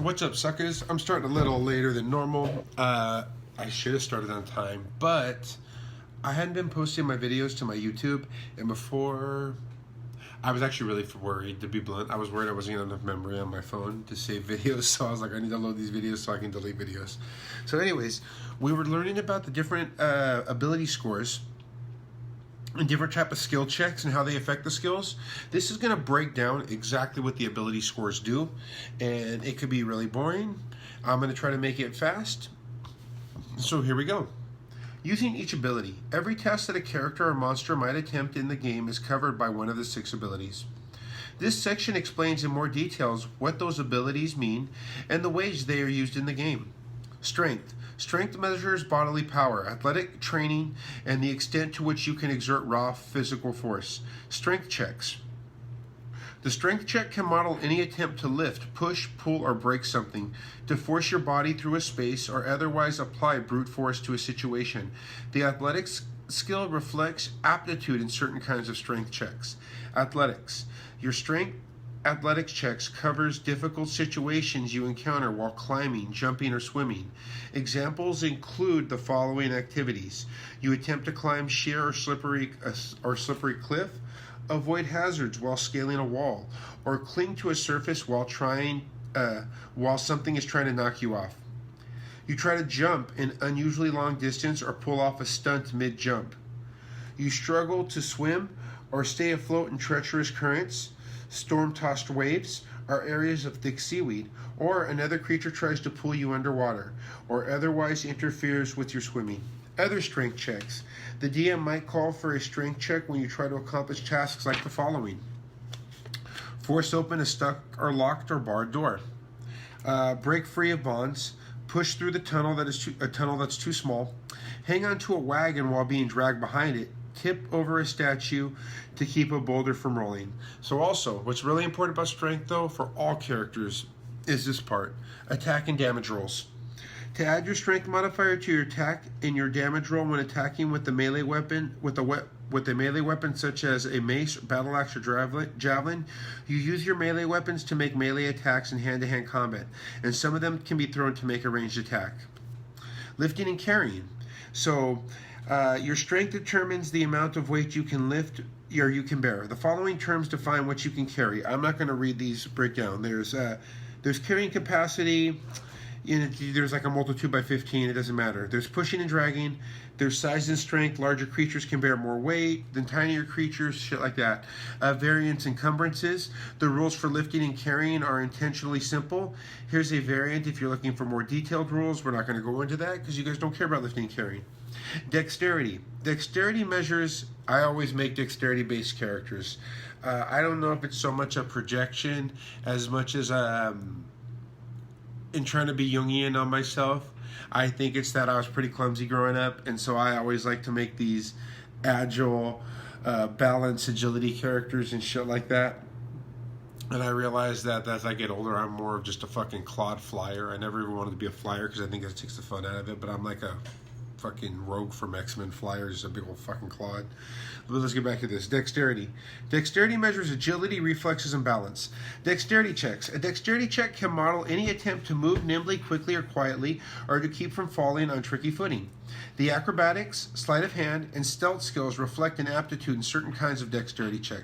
What's up, suckers? I'm starting a little later than normal. I should have started on time, but I hadn't been posting my videos to my YouTube, and before, I was actually really worried, to be blunt. I was worried I wasn't going to have enough memory on my phone to save videos, so I was like, I need to load these videos so I can delete videos. So anyways, we were learning about the different ability scores and different type of skill checks and how they affect the skills. This is going to break down exactly what the ability scores do, and it could be really boring. I'm going to try to make it fast. So here we go. Using each ability, every task that a character or monster might attempt in the game is covered by one of the 6 abilities. This section explains in more details what those abilities mean and the ways they are used in the game. Strength. Strength measures bodily power, athletic training, and the extent to which you can exert raw physical force. Strength checks. The strength check can model any attempt to lift, push, pull, or break something, to force your body through a space, or otherwise apply brute force to a situation. The athletics skill reflects aptitude in certain kinds of strength checks. Athletics. Your strength athletics checks covers difficult situations you encounter while climbing, jumping, or swimming. Examples include the following activities. You attempt to climb sheer or slippery cliff, avoid hazards while scaling a wall, or cling to a surface while something is trying to knock you off. You try to jump an unusually long distance or pull off a stunt mid-jump. You struggle to swim or stay afloat in treacherous currents, storm-tossed waves, or areas of thick seaweed, or another creature tries to pull you underwater, or otherwise interferes with your swimming. Other strength checks. The DM might call for a strength check when you try to accomplish tasks like the following. Force open a stuck or locked or barred door. Break free of bonds. Push through the tunnel that's too small. Hang onto a wagon while being dragged behind it. Tip over a statue to keep a boulder from rolling. So also, what's really important about strength though for all characters is this part. Attack and damage rolls. To add your strength modifier to your attack and your damage roll when attacking with the melee weapon, with a melee weapon such as a mace, battle axe, or javelin, you use your melee weapons to make melee attacks in hand-to-hand combat, and some of them can be thrown to make a ranged attack. Lifting and carrying. So, your strength determines the amount of weight you can lift or you can bear. The following terms define what you can carry. I'm not going to read these breakdown. There's carrying capacity. There's like a multitude by 15. It doesn't matter. There's pushing and dragging. There's size and strength. Larger creatures can bear more weight than tinier creatures. Shit like that. Variants, encumbrances. The rules for lifting and carrying are intentionally simple. Here's a variant if you're looking for more detailed rules. We're not going to go into that because you guys don't care about lifting and carrying. Dexterity. Dexterity measures. I always make dexterity-based characters. I don't know if it's so much a projection as much as in trying to be Jungian on myself. I think it's that I was pretty clumsy growing up, and so I always like to make these agile, balanced agility characters and shit like that. And I realized that as I get older, I'm more of just a fucking clod flyer. I never even wanted to be a flyer because I think that takes the fun out of it, but I'm like a fucking rogue from X-Men. Flyers, a big old fucking clod. But let's get back to this. Dexterity. Dexterity measures agility, reflexes, and balance. Dexterity checks. A dexterity check can model any attempt to move nimbly, quickly, or quietly, or to keep from falling on tricky footing. The acrobatics, sleight of hand, and stealth skills reflect an aptitude in certain kinds of dexterity check.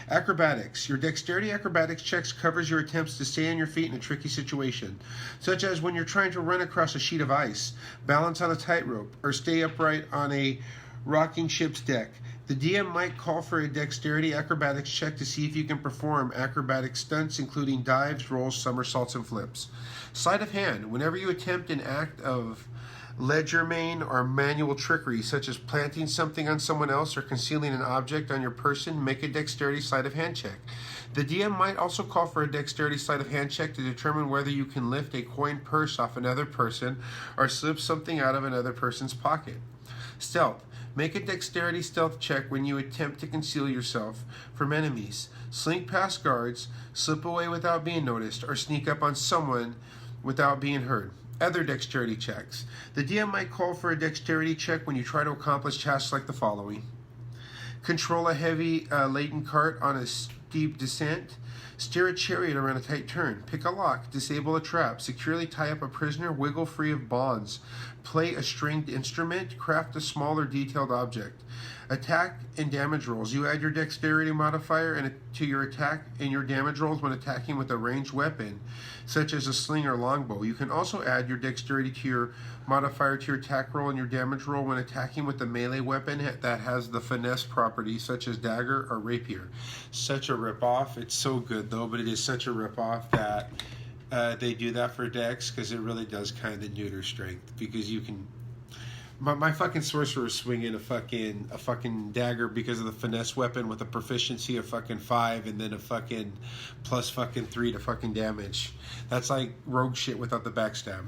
Acrobatics. Your dexterity acrobatics checks covers your attempts to stay on your feet in a tricky situation, such as when you're trying to run across a sheet of ice, balance on a tightrope, or stay upright on a rocking ship's deck. The DM might call for a dexterity acrobatics check to see if you can perform acrobatic stunts, including dives, rolls, somersaults, and flips. Sleight of hand. Whenever you attempt an act of legerdemain or manual trickery, such as planting something on someone else or concealing an object on your person, make a dexterity sleight of hand check. The DM might also call for a dexterity sleight of hand check to determine whether you can lift a coin purse off another person or slip something out of another person's pocket. Stealth. Make a dexterity stealth check when you attempt to conceal yourself from enemies, slink past guards, slip away without being noticed, or sneak up on someone without being heard. Other dexterity checks. The DM might call for a dexterity check when you try to accomplish tasks like the following. Control a heavy laden cart on a steep descent. Steer a chariot around a tight turn. Pick a lock. Disable a trap. Securely tie up a prisoner. Wiggle free of bonds. Play a stringed instrument. Craft a small or detailed object. Attack and damage rolls. You add your dexterity modifier to your attack and your damage rolls when attacking with a ranged weapon, such as a sling or longbow. You can also add your dexterity to your modifier to your attack roll and your damage roll when attacking with a melee weapon that has the finesse property, such as dagger or rapier. Such a ripoff. It's so good though, but it is such a ripoff that they do that for dex, because it really does kind of neuter strength, because you can. My fucking sorcerer is swinging a fucking dagger because of the finesse weapon with a proficiency of fucking 5 and then a fucking plus fucking 3 to fucking damage. That's like rogue shit without the backstab.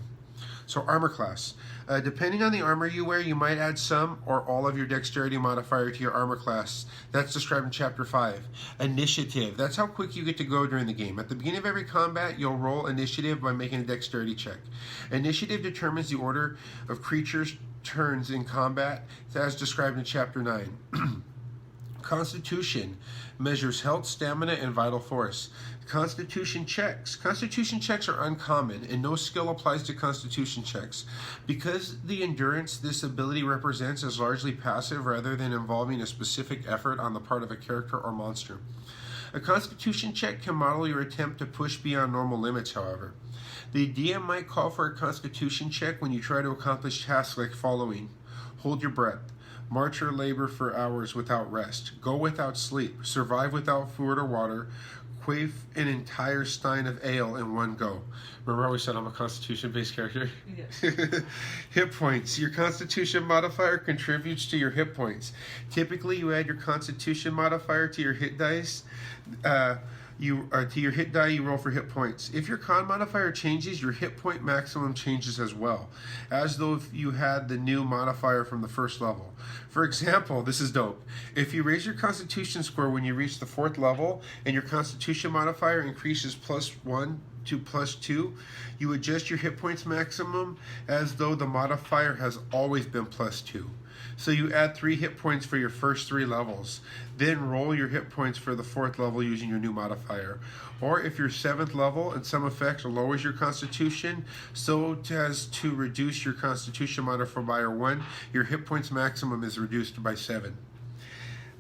So armor class. Depending on the armor you wear, you might add some or all of your dexterity modifier to your armor class. That's described in Chapter 5. Initiative. That's how quick you get to go during the game. At the beginning of every combat, you'll roll initiative by making a dexterity check. Initiative determines the order of creatures' turns in combat, as described in Chapter 9. Constitution measures health, stamina, and vital force. Constitution checks. Constitution checks are uncommon, and no skill applies to constitution checks. Because the endurance this ability represents is largely passive rather than involving a specific effort on the part of a character or monster. A constitution check can model your attempt to push beyond normal limits, however. The DM might call for a constitution check when you try to accomplish tasks like following: hold your breath, march or labor for hours without rest, go without sleep, survive without food or water, quaff an entire stein of ale in one go. Remember how we said I'm a constitution-based character? Yes. Hit points. Your constitution modifier contributes to your hit points. Typically, you add your constitution modifier to your hit dice. To your hit die, you roll for hit points. If your con modifier changes, your hit point maximum changes as well, as though if you had the new modifier from the first level. For example, this is dope. If you raise your constitution score when you reach the 4th level and your constitution modifier increases +1 to +2, you adjust your hit points maximum as though the modifier has always been +2. So you add 3 hit points for your first 3 levels, then roll your hit points for the 4th level using your new modifier. Or if your 7th level and some effect lowers your constitution so as to reduce your constitution modifier by 1, your hit points maximum is reduced by 7.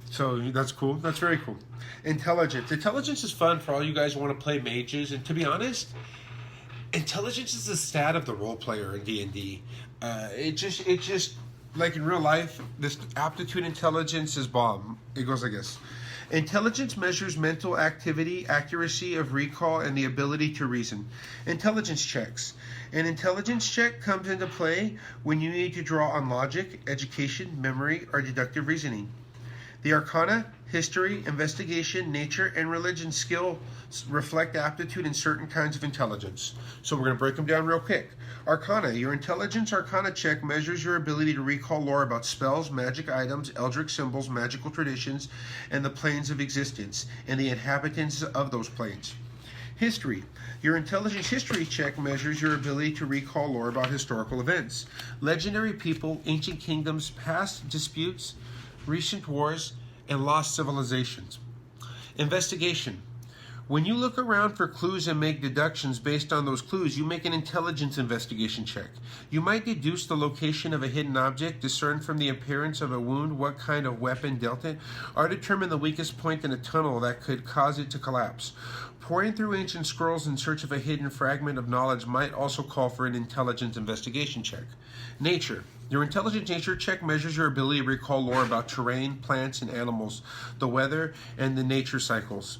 So that's cool. That's very cool. Intelligence. Intelligence is fun for all you guys who want to play mages. And to be honest, intelligence is the stat of the role player in D&D. It just like in real life, this aptitude intelligence is bomb. It goes like this. Intelligence measures mental activity, accuracy of recall, and the ability to reason. Intelligence checks. An intelligence check comes into play when you need to draw on logic, education, memory, or deductive reasoning. The Arcana, history, investigation, nature, and religion skills reflect aptitude in certain kinds of intelligence. So we're going to break them down real quick. Arcana. Your intelligence Arcana check measures your ability to recall lore about spells, magic items, eldritch symbols, magical traditions, and the planes of existence, and the inhabitants of those planes. History. Your intelligence history check measures your ability to recall lore about historical events, legendary people, ancient kingdoms, past disputes, recent wars, and lost civilizations. Investigation. When you look around for clues and make deductions based on those clues, you make an intelligence investigation check. You might deduce the location of a hidden object, discern from the appearance of a wound what kind of weapon dealt it, or determine the weakest point in a tunnel that could cause it to collapse. Pouring through ancient scrolls in search of a hidden fragment of knowledge might also call for an intelligence investigation check. Nature. Your intelligence nature check measures your ability to recall lore about terrain, plants, and animals, the weather, and the nature cycles.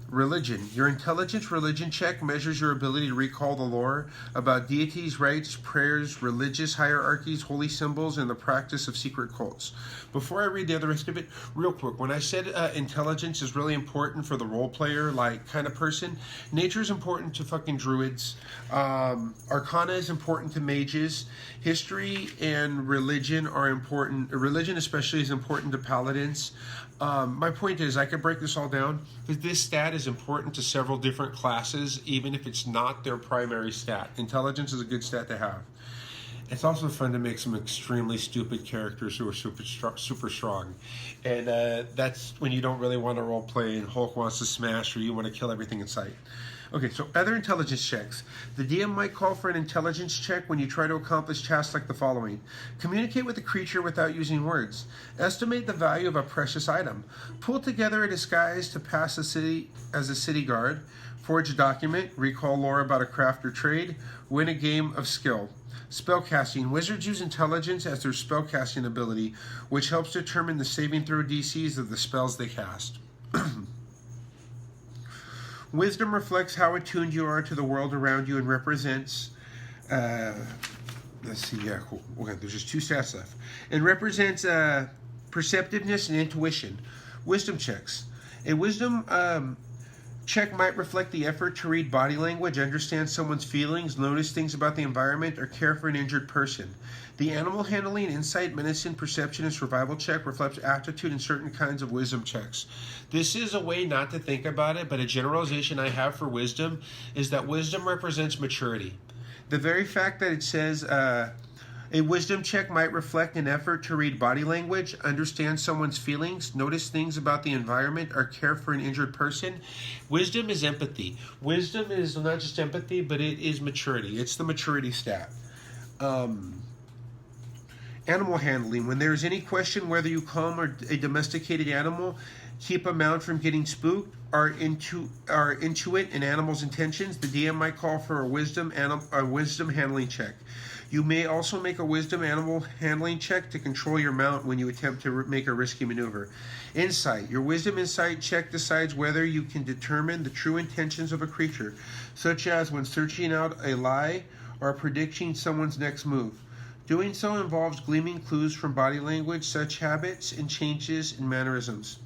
Religion. Your intelligence religion check measures your ability to recall the lore about deities, rites, prayers, religious hierarchies, holy symbols, and the practice of secret cults. Before I read the other rest of it, real quick, when I said intelligence is really important for the role player, like kind of person, nature is important to fucking druids. Arcana is important to mages. History and religion are important. Religion especially is important to paladins. My point is, I could break this all down, because this stat is important to several different classes, even if it's not their primary stat. Intelligence is a good stat to have. It's also fun to make some extremely stupid characters who are super strong. And that's when you don't really want to role play and Hulk wants to smash or you want to kill everything in sight. Okay, so other intelligence checks. The DM might call for an intelligence check when you try to accomplish tasks like the following. Communicate with a creature without using words. Estimate the value of a precious item. Pull together a disguise to pass a city as a city guard. Forge a document. Recall lore about a craft or trade. Win a game of skill. Spellcasting. Wizards use intelligence as their spellcasting ability, which helps determine the saving throw DCs of the spells they cast. Wisdom reflects how attuned you are to the world around you and represents, let's see, yeah, cool. Okay, there's just 2 stats left. It represents perceptiveness and intuition. Wisdom checks. A wisdom check might reflect the effort to read body language, understand someone's feelings, notice things about the environment, or care for an injured person. The animal handling, insight, medicine, perception, and survival check reflects aptitude in certain kinds of wisdom checks. This is a way not to think about it, but a generalization I have for wisdom is that wisdom represents maturity. The very fact that it says a wisdom check might reflect an effort to read body language, understand someone's feelings, notice things about the environment, or care for an injured person. Wisdom is empathy. Wisdom is not just empathy, but it is maturity. It's the maturity stat. Animal handling. When there is any question whether you calm a domesticated animal, keep a mount from getting spooked, are intuit an animal's intentions, the DM might call for a wisdom handling check. You may also make a wisdom animal handling check to control your mount when you attempt to make a risky maneuver. Insight. Your wisdom insight check decides whether you can determine the true intentions of a creature, such as when searching out a lie or predicting someone's next move. Doing so involves gleaming clues from body language, such habits and changes in mannerisms.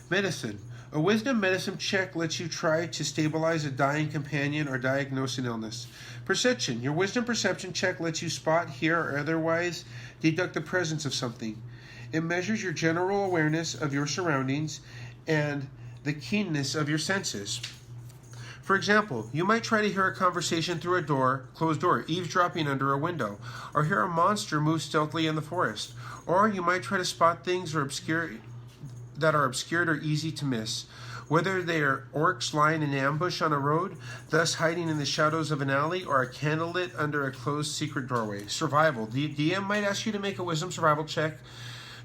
Medicine. A wisdom medicine check lets you try to stabilize a dying companion or diagnose an illness. Perception. Your wisdom perception check lets you spot, hear, or otherwise deduct the presence of something. It measures your general awareness of your surroundings and the keenness of your senses. For example, you might try to hear a conversation through a closed door, eavesdropping under a window, or hear a monster move stealthily in the forest. Or you might try to spot things that are obscured or easy to miss, whether they are orcs lying in ambush on a road, thus hiding in the shadows of an alley, or a candlelit under a closed secret doorway. Survival. The DM might ask you to make a wisdom survival check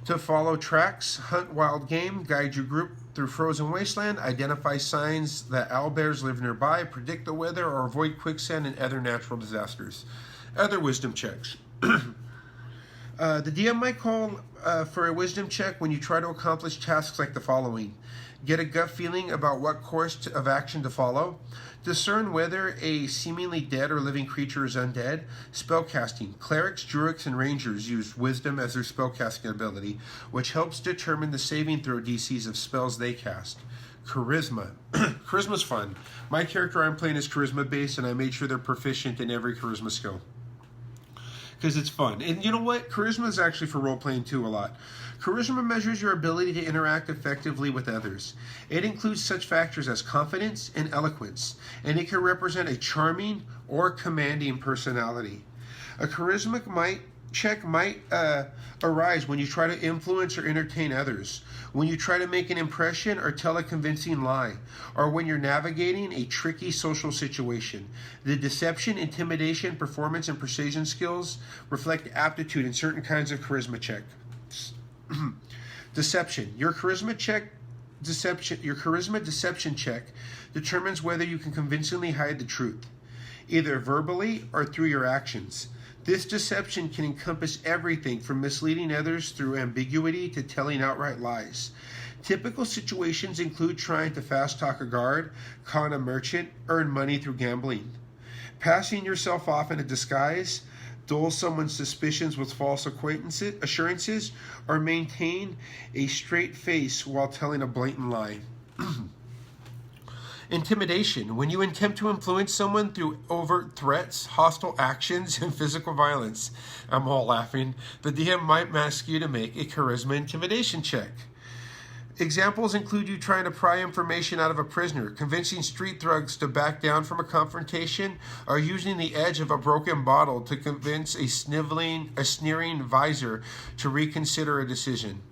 to follow tracks, hunt wild game, guide your group through frozen wasteland, identify signs that owlbears live nearby, predict the weather, or avoid quicksand and other natural disasters. Other wisdom checks. The DM might call for a wisdom check when you try to accomplish tasks like the following. Get a gut feeling about what course of action to follow. Discern whether a seemingly dead or living creature is undead. Spellcasting. Clerics, druids, and rangers use wisdom as their spellcasting ability, which helps determine the saving throw DCs of spells they cast. Charisma. Charisma's fun. My character I'm playing is charisma based, and I made sure they're proficient in every charisma skill, because it's fun. And you know what? Charisma is actually for role-playing too a lot. Charisma measures your ability to interact effectively with others. It includes such factors as confidence and eloquence, and it can represent a charming or commanding personality. A charisma check might arise when you try to influence or entertain others, when you try to make an impression or tell a convincing lie, or when you're navigating a tricky social situation. The deception, intimidation, performance, and persuasion skills reflect aptitude in certain kinds of charisma check. Deception. Your charisma deception check determines whether you can convincingly hide the truth, either verbally or through your actions. This deception can encompass everything from misleading others through ambiguity to telling outright lies. Typical situations include trying to fast talk a guard, con a merchant, earn money through gambling. Passing yourself off in a disguise, dull someone's suspicions with false assurances, or maintain a straight face while telling a blatant lie. Intimidation. When you attempt to influence someone through overt threats, hostile actions, and physical violence. I'm all laughing. The DM might ask you to make a charisma intimidation check. Examples include you trying to pry information out of a prisoner, convincing street thugs to back down from a confrontation, or using the edge of a broken bottle to convince a sneering visor to reconsider a decision.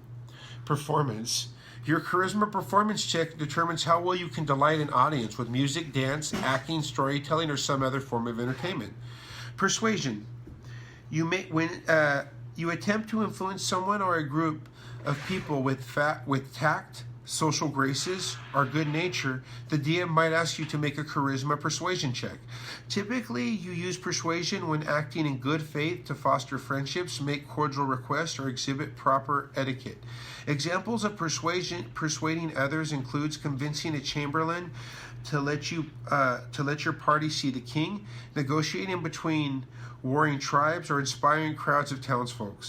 Performance. Your charisma performance check determines how well you can delight an audience with music, dance, acting, storytelling, or some other form of entertainment. Persuasion. You attempt to influence someone or a group of people with tact, social graces, or good nature. The DM might ask you to make a charisma persuasion check. Typically, you use persuasion when acting in good faith to foster friendships, make cordial requests, or exhibit proper etiquette. Examples of persuading others includes convincing a chamberlain to let your party see the king, negotiating between warring tribes, or inspiring crowds of townsfolk.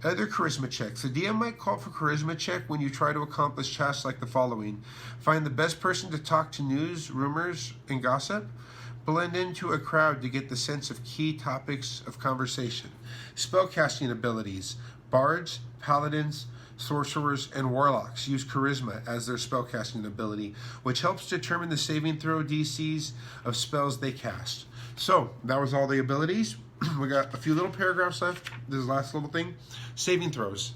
Other charisma checks. The DM might call for charisma check when you try to accomplish tasks like the following. Find the best person to talk to news, rumors, and gossip. Blend into a crowd to get the sense of key topics of conversation. Spellcasting abilities. Bards, paladins, sorcerers, and warlocks use charisma as their spellcasting ability, which helps determine the saving throw DCs of spells they cast. So, that was all the abilities. We got a few little paragraphs left. This last little thing. Saving throws.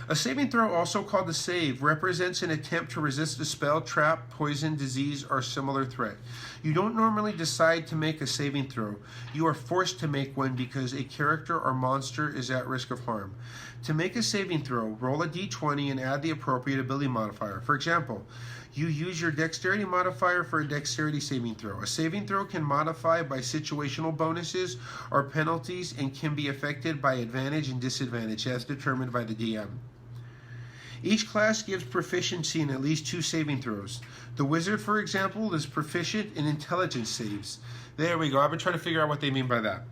A saving throw, also called a save, represents an attempt to resist a spell, trap, poison, disease, or similar threat. You don't normally decide to make a saving throw. You are forced to make one because a character or monster is at risk of harm. To make a saving throw, roll a d20 and add the appropriate ability modifier. For example, you use your dexterity modifier for a dexterity saving throw. A saving throw can modify by situational bonuses or penalties and can be affected by advantage and disadvantage as determined by the DM. Each class gives proficiency in at least 2 saving throws. The wizard, for example, is proficient in intelligence saves. There we go. I've been trying to figure out what they mean by that.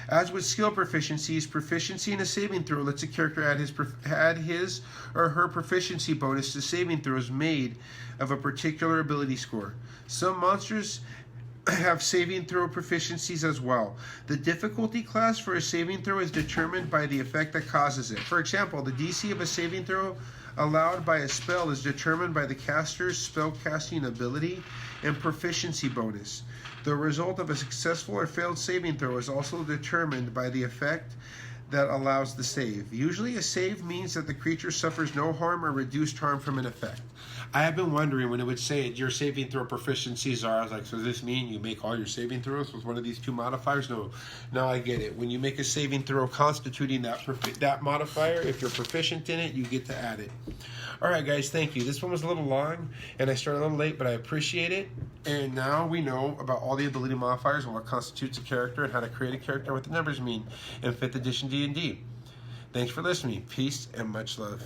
As with skill proficiencies, proficiency in a saving throw lets a character add his or her proficiency bonus to saving throws made of a particular ability score. Some monsters have saving throw proficiencies as well. The difficulty class for a saving throw is determined by the effect that causes it. For example, the DC of a saving throw allowed by a spell is determined by the caster's spellcasting ability and proficiency bonus. The result of a successful or failed saving throw is also determined by the effect that allows the save. Usually a save means that the creature suffers no harm or reduced harm from an effect. I have been wondering when it would say your saving throw proficiencies are, I was like, so does this mean you make all your saving throws with one of these 2 modifiers? No, now I get it. When you make a saving throw constituting that modifier, if you're proficient in it, you get to add it. All right, guys, thank you. This one was a little long, and I started a little late, but I appreciate it. And now we know about all the ability modifiers and what constitutes a character and how to create a character and what the numbers mean in 5th edition D&D. Thanks for listening. Peace and much love.